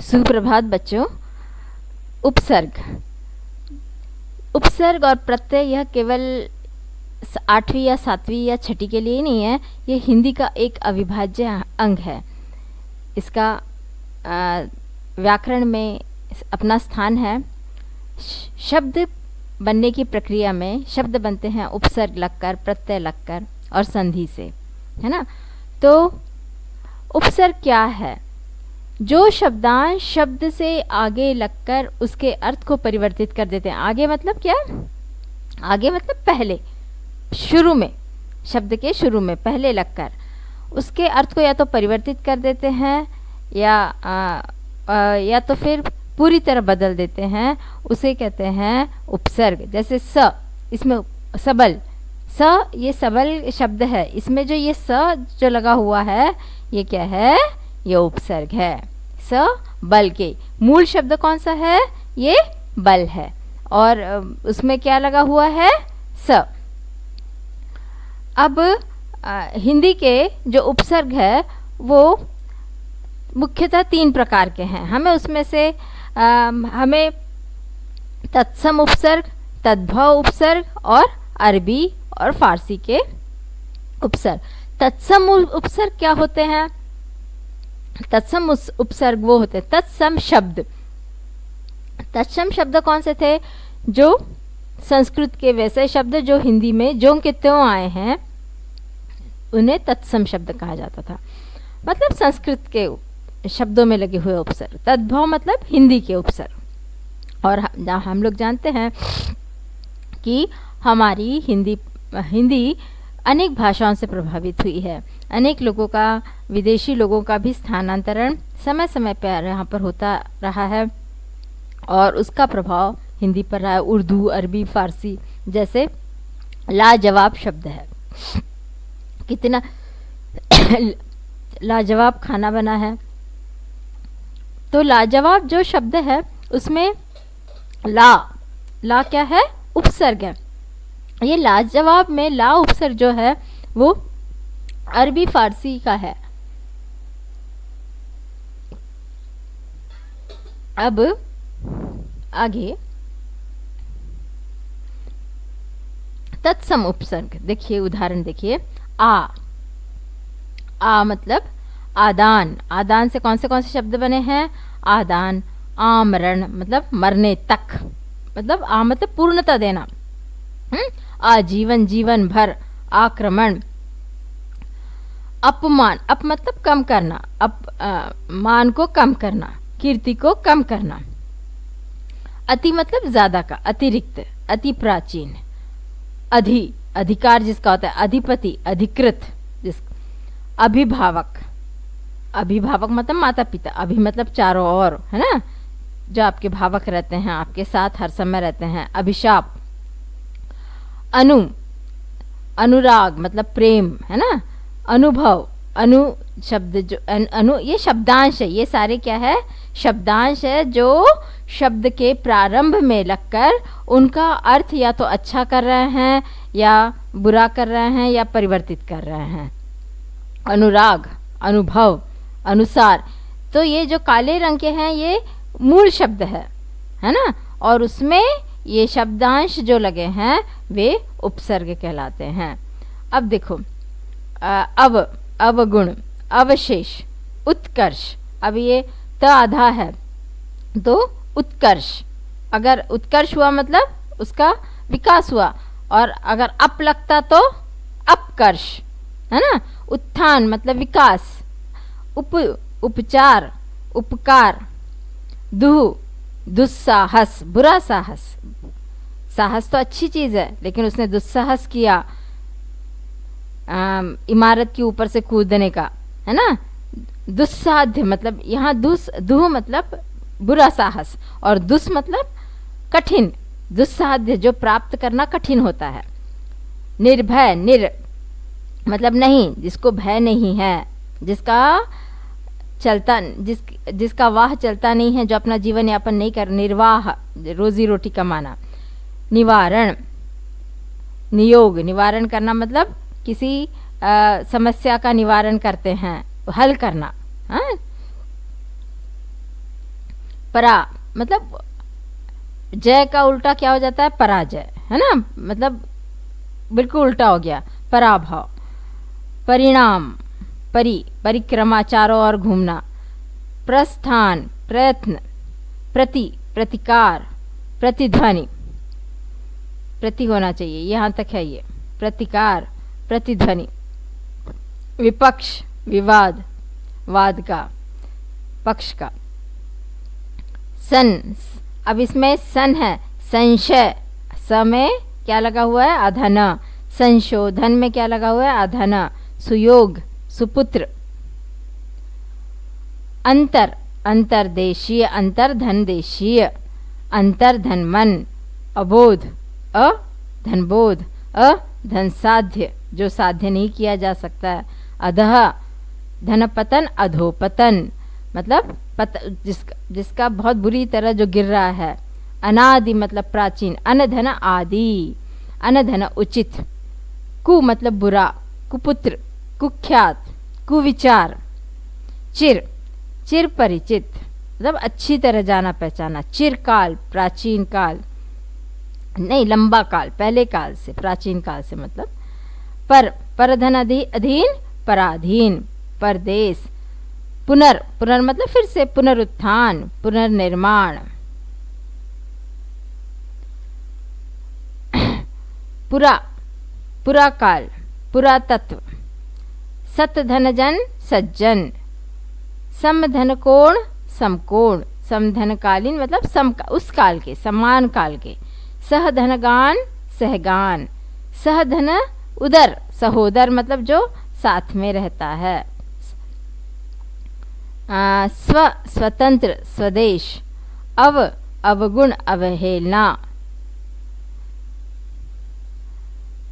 सुप्रभात बच्चों। उपसर्ग उपसर्ग और प्रत्यय यह केवल 8वीं या 7वीं या 6ठी के लिए नहीं है, ये हिंदी का एक अविभाज्य अंग है। इसका व्याकरण में अपना स्थान है। शब्द बनने की प्रक्रिया में शब्द बनते हैं उपसर्ग लगकर, प्रत्यय लगकर और संधि से, है ना। तो उपसर्ग क्या है? जो शब्दांश शब्द से आगे लगकर उसके अर्थ को परिवर्तित कर देते हैं। आगे मतलब क्या? आगे मतलब पहले, शुरू में, शब्द के शुरू में पहले लगकर उसके अर्थ को या तो परिवर्तित कर देते हैं या तो फिर पूरी तरह बदल देते हैं, उसे कहते हैं उपसर्ग। जैसे स, इसमें सबल, स ये सबल शब्द है, इसमें जो ये स जो लगा हुआ है ये क्या है? ये उपसर्ग है। स बल के, मूल शब्द कौन सा है? ये बल है और उसमें क्या लगा हुआ है? स। अब हिंदी के जो उपसर्ग है वो मुख्यतः 3 प्रकार के हैं। हमें उसमें से हमें तत्सम उपसर्ग, तद्भव उपसर्ग और अरबी और फारसी के उपसर्ग। तत्सम उपसर्ग क्या होते हैं? तत्सम उपसर्ग वो होते हैं तत्सम शब्द। तत्सम शब्द कौन से थे? जो संस्कृत के वैसे शब्द जो हिंदी में ज्यों के त्यों आए हैं उन्हें तत्सम शब्द कहा जाता था, मतलब संस्कृत के शब्दों में लगे हुए उपसर्ग। तद्भव मतलब हिंदी के उपसर्ग। और हम लोग जानते हैं कि हमारी हिंदी अनेक भाषाओं से प्रभावित हुई है। अनेक लोगों का, विदेशी लोगों का भी स्थानांतरण समय समय पर यहाँ पर होता रहा है और उसका प्रभाव हिंदी पर रहा है। उर्दू, अरबी, फारसी जैसे लाजवाब शब्द है। कितना लाजवाब खाना बना है। तो लाजवाब जो शब्द है उसमें ला क्या है? उपसर्ग है। ये लाजवाब में ला उपसर्ग जो है वो अरबी फारसी का है। अब आगे तत्सम उपसर्ग देखिए, उदाहरण देखिए। आ मतलब आदान। आदान से कौन से शब्द बने हैं? आदान, आमरण मतलब मरने तक, मतलब आ मतलब पूर्णता देना। आजीवन, जीवन भर। आक्रमण, अपमान, अप मतलब कम करना, मान को कम करना, कीर्ति को कम करना। अति मतलब ज्यादा का, अतिरिक्त, अति प्राचीन। अधिकार जिसका होता है, अधिपति, अधिकृत। अभिभावक, अभिभावक मतलब माता पिता, अभि मतलब चारों ओर, है ना, जो आपके भावक रहते हैं, आपके साथ हर समय रहते हैं। अभिशाप। अनुराग मतलब प्रेम, है ना। अनुभव, शब्द जो ये शब्दांश है। ये सारे क्या है? शब्दांश है जो शब्द के प्रारंभ में लगकर उनका अर्थ या तो अच्छा कर रहे हैं या बुरा कर रहे हैं या परिवर्तित कर रहे हैं। अनुराग, अनुभव, अनुसार। तो ये जो काले रंग के हैं ये मूल शब्द है ना, और उसमें ये शब्दांश जो लगे हैं वे उपसर्ग कहलाते हैं। अब देखो, अवगुण, अवशेष, उत्कर्ष। अब ये त आधा है तो उत्कर्ष। अगर उत्कर्ष हुआ मतलब उसका विकास हुआ, और अगर अप लगता तो अपकर्ष, है ना। उत्थान मतलब विकास। उपचार, उपकार। दुस्साहस, बुरा साहस। साहस तो अच्छी चीज है लेकिन उसने दुस्साहस किया, इमारत के ऊपर से कूदने का, है ना। दुस्साध्य मतलब यहाँ दुह मतलब बुरा साहस, और दुस मतलब कठिन। दुस्साध्य जो प्राप्त करना कठिन होता है। निर्भय, मतलब नहीं, जिसको भय नहीं है, जिसका वाह चलता नहीं है, जो अपना जीवन यापन नहीं कर, निर्वाह रोजी रोटी कमाना। निवारण, नियोग, निवारण करना मतलब किसी समस्या का निवारण करते हैं, हल करना। हाँ, परा मतलब जय का उल्टा क्या हो जाता है, पराजय, है ना, मतलब बिल्कुल उल्टा हो गया, पराभव। परिणाम, परिक्रमा, चारों ओर घूमना। प्रस्थान, प्रयत्न। प्रतिकार, प्रतिध्वनि, प्रति होना चाहिए, यहाँ तक है ये, प्रतिकार, प्रतिध्वनि। विपक्ष, विवाद, वाद का, पक्ष का। सन, अब इसमें सन है, संशय, स में क्या लगा हुआ है, आधा न। संशोधन में क्या लगा हुआ है, आधा न। सुयोग, सुपुत्र। अंतर, अंतरदेशीय, अंतर्धन देशीय। अंतर्धन मन, अबोध, धनबोध, धन साध्य, जो साध्य नहीं किया जा सकता है। अधः, धनपतन, अधोपतन, मतलब जिसका बहुत बुरी तरह जो गिर रहा है। अनादि मतलब प्राचीन। अनधन आदि, अनधन उचित। कु मतलब बुरा, कुपुत्र, कुख्यात, कुविचार। चिर, चिर परिचित मतलब अच्छी तरह जाना पहचाना। चिरकाल, प्राचीन काल, नहीं लंबा काल, पहले काल से, प्राचीन काल से मतलब। परधन अधीन, पराधीन, परदेश। पुनर मतलब फिर से, पुनरुत्थान, पुनर्निर्माण। पुरा काल, पुरातत्व। सत धन जन, सज्जन। समधन कोण, समकोण, समधनकालीन मतलब उस काल के, समान काल के। सहधन गान, सहगान। सहधन उदर, सहोदर मतलब जो साथ में रहता है। स्वतंत्र, स्वदेश। अवगुण, अवहेलना।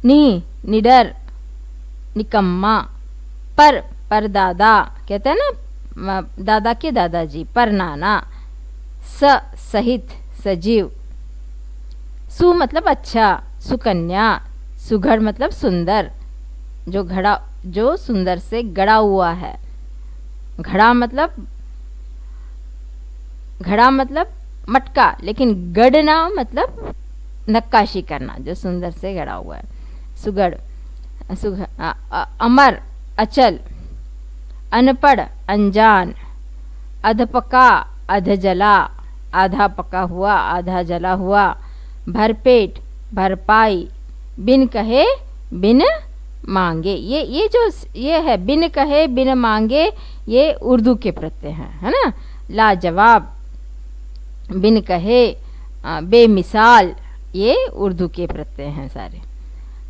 निडर, निकम्मा। परदादा कहते हैं ना, दादा के दादाजी, परनाना। सहित, सजीव। सु मतलब अच्छा, सुकन्या। सुघड़ मतलब सुंदर, जो सुंदर से गड़ा हुआ है। घड़ा मतलब मटका, लेकिन गढ़ना मतलब नक्काशी करना, जो सुंदर से गड़ा हुआ है। सुगढ़, अमर, अचल। अनपढ़, अनजान। अधपका, अधजला, आधा पका हुआ, आधा जला हुआ। भरपेट, भरपाई। बिन कहे, बिन मांगे। ये है बिन कहे, बिन मांगे, ये उर्दू के प्रत्यय हैं, है ना। लाजवाब, बिन कहे, बेमिसाल, ये उर्दू के प्रत्यय हैं सारे।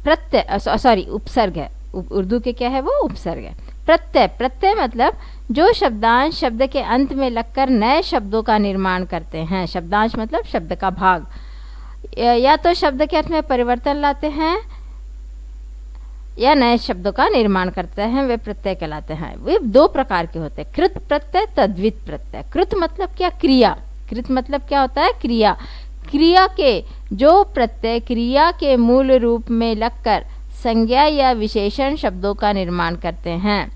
प्रत्यय सॉरी उपसर्ग है, उर्दू के क्या है वो, उपसर्ग है। प्रत्यय मतलब जो शब्दांश शब्द के अंत में लगकर नए शब्दों का निर्माण करते हैं। शब्दांश मतलब शब्द का भाग, या तो शब्द के अर्थ में परिवर्तन लाते हैं या नए शब्दों का निर्माण करते हैं, वे प्रत्यय कहलाते हैं। वे दो प्रकार के होते हैं, कृत प्रत्यय, तद्वित प्रत्यय। कृत मतलब क्या, क्रिया। कृत मतलब क्या होता है, क्रिया। क्रिया के जो प्रत्यय क्रिया के मूल रूप में लगकर संज्ञा या विशेषण शब्दों का निर्माण करते हैं।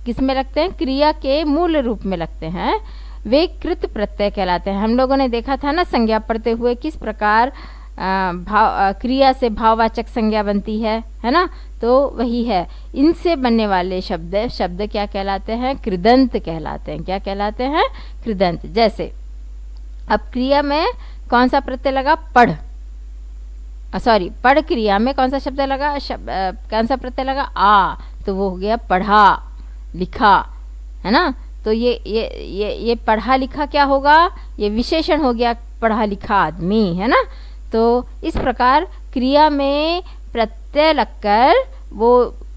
किस में लगते हैं, क्रिया के मूल रूप में लगते हैं, वे कृत प्रत्यय कहलाते हैं। हम लोगों ने देखा था ना संज्ञा पढ़ते हुए किस प्रकार क्रिया से भाववाचक संज्ञा बनती है ना, तो वही है। इनसे बनने वाले शब्द क्या कहलाते हैं, कृदंत कहलाते हैं। क्या कहलाते हैं, कृदंत। जैसे अब क्रिया में कौन सा प्रत्यय लगा, पढ़, पढ़ क्रिया में कौन सा शब्द लगा, कौन सा प्रत्यय लगा, आ, तो वो हो गया पढ़ा लिखा, है ना। तो ये पढ़ा लिखा क्या होगा, ये विशेषण हो गया, पढ़ा लिखा आदमी, है ना। तो इस प्रकार क्रिया में प्रत्यय लगकर वो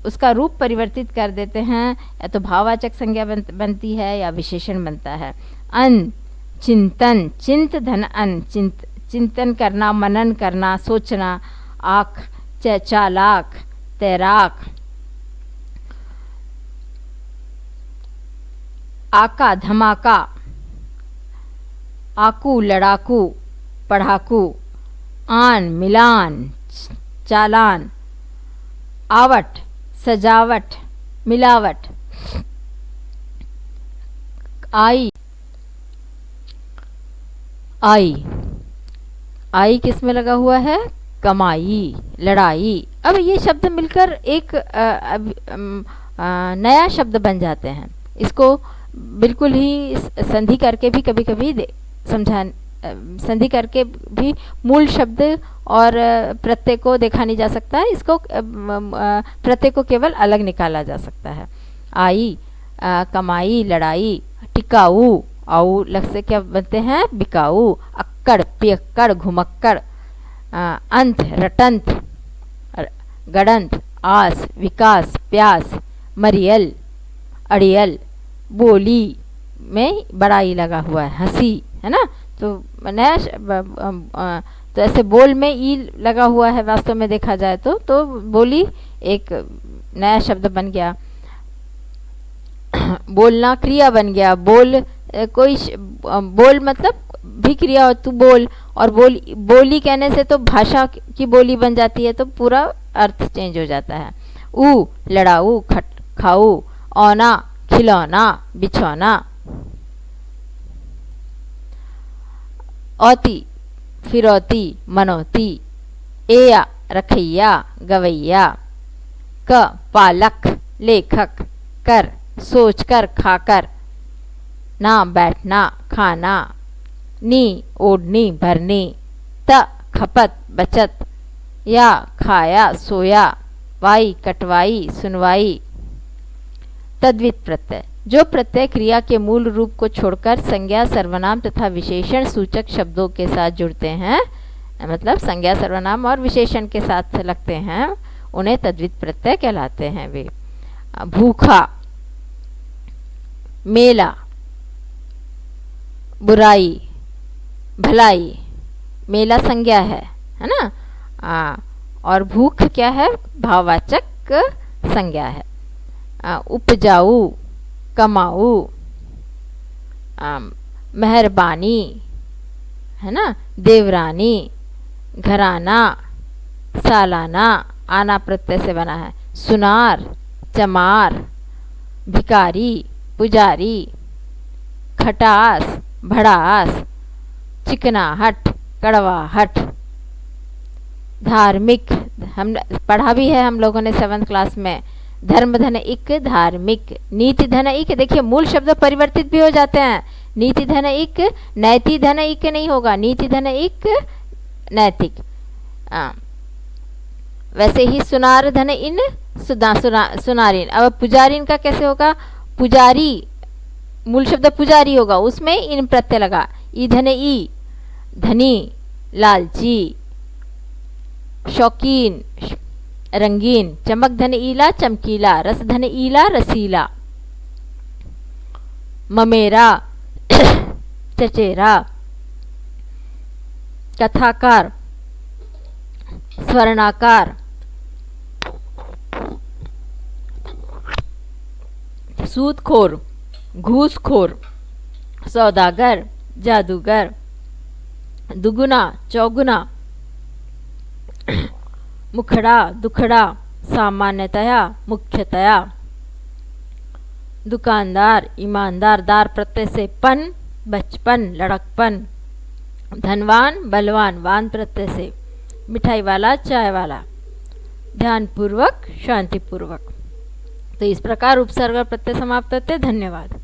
उसका रूप परिवर्तित कर देते हैं, या तो भाववाचक संज्ञा बनती है या विशेषण बनता है। अन, चिंतन, चिंत धन अन, चिंतन करना, मनन करना, सोचना। आँख, चालाक, तैराक। आका, धमाका। आकू, लड़ाकू, पढ़ाकू। आन, मिलान, चालान। आवट, सजावट, मिलावट। आई, आई, आई किस में लगा हुआ है? कमाई, लड़ाई। अब ये शब्द मिलकर एक नया शब्द बन जाते हैं। इसको बिल्कुल ही संधि करके भी कभी कभी संधि करके भी मूल शब्द और प्रत्यय को देखा नहीं जा सकता है। इसको प्रत्यय को केवल अलग निकाला जा सकता है। आई, कमाई, लड़ाई। टिकाऊ, आऊ लग से क्या बनते हैं? बिकाऊ। अक्कड़, पियक्कड़, घुमक्कड़। अंत, रटंत, गड़ंत। आस, विकास, प्यास। मरियल, अड़ियल। बोली में बड़ा ई लगा हुआ है, हंसी, है ना। तो नया तो ऐसे बोल में ई लगा हुआ है वास्तव में देखा जाए तो बोली एक नया शब्द बन गया। बोलना क्रिया बन गया। बोल कोई बोल मतलब भी क्रिया हो, तू बोल। और बोली कहने से तो भाषा की बोली बन जाती है, तो पूरा अर्थ चेंज हो जाता है। ऊ, लड़ाऊ, खाऊ। औना, खिलौना, बिछौना। औती, फिरौती, मनौती। एया, रखैया, गवैया। क, पालक, लेखक। कर, सोचकर, खाकर। ना, बैठना, खाना। नी, ओढ़नी, भरनी। त, खपत, बचत। या, खाया, सोया। वाई, कटवाई, सुनवाई। तद्वित प्रत्यय, जो प्रत्यय क्रिया के मूल रूप को छोड़कर संज्ञा, सर्वनाम तथा विशेषण सूचक शब्दों के साथ जुड़ते हैं, मतलब संज्ञा, सर्वनाम और विशेषण के साथ लगते हैं, उन्हें तद्वित प्रत्यय कहलाते हैं। वे भूखा, मेला, बुराई, भलाई। मेला संज्ञा है ना। और भूख क्या है? भाववाचक संज्ञा है। उपजाऊ, कमाऊ, मेहरबानी, है ना। देवरानी, घराना, सालाना। आना प्रत्यय से बना है। सुनार, चमार। भिकारी, पुजारी। खटास, भड़ास। चिकनाहट, कड़वाहट। धार्मिक, हम पढ़ा भी है हम लोगों ने 7th क्लास में। धर्म धन इक, धार्मिक। नीति धन इक, देखिए मूल शब्द परिवर्तित भी हो जाते हैं। नीति धन इक, नैति धन इक नहीं होगा, नीति धन इक, नैतिक। वैसे ही सुनार धन इन, सुनारिन। अब पुजारिन का कैसे होगा? पुजारी, मूल शब्द पुजारी होगा, उसमें इन प्रत्यय लगा। ई धन ई, धनी, लालची। शौकीन, रंगीन। चमक धन ईला, चमकीला। रस धन ईला, रसीला। ममेरा, चचेरा। कथाकार, स्वर्णाकार। सूदखोर, घूसखोर। सौदागर, जादूगर। दुगुना, चौगुना। मुखड़ा, दुखड़ा। सामान्यतया, मुख्यतया। दुकानदार, ईमानदार। दार प्रत्यय से पन, बचपन, लड़कपन। धनवान, बलवान। वान प्रत्यय से मिठाई वाला, चाय वाला। ध्यानपूर्वक, शांतिपूर्वक। तो इस प्रकार उपसर्ग प्रत्यय समाप्त होते। धन्यवाद।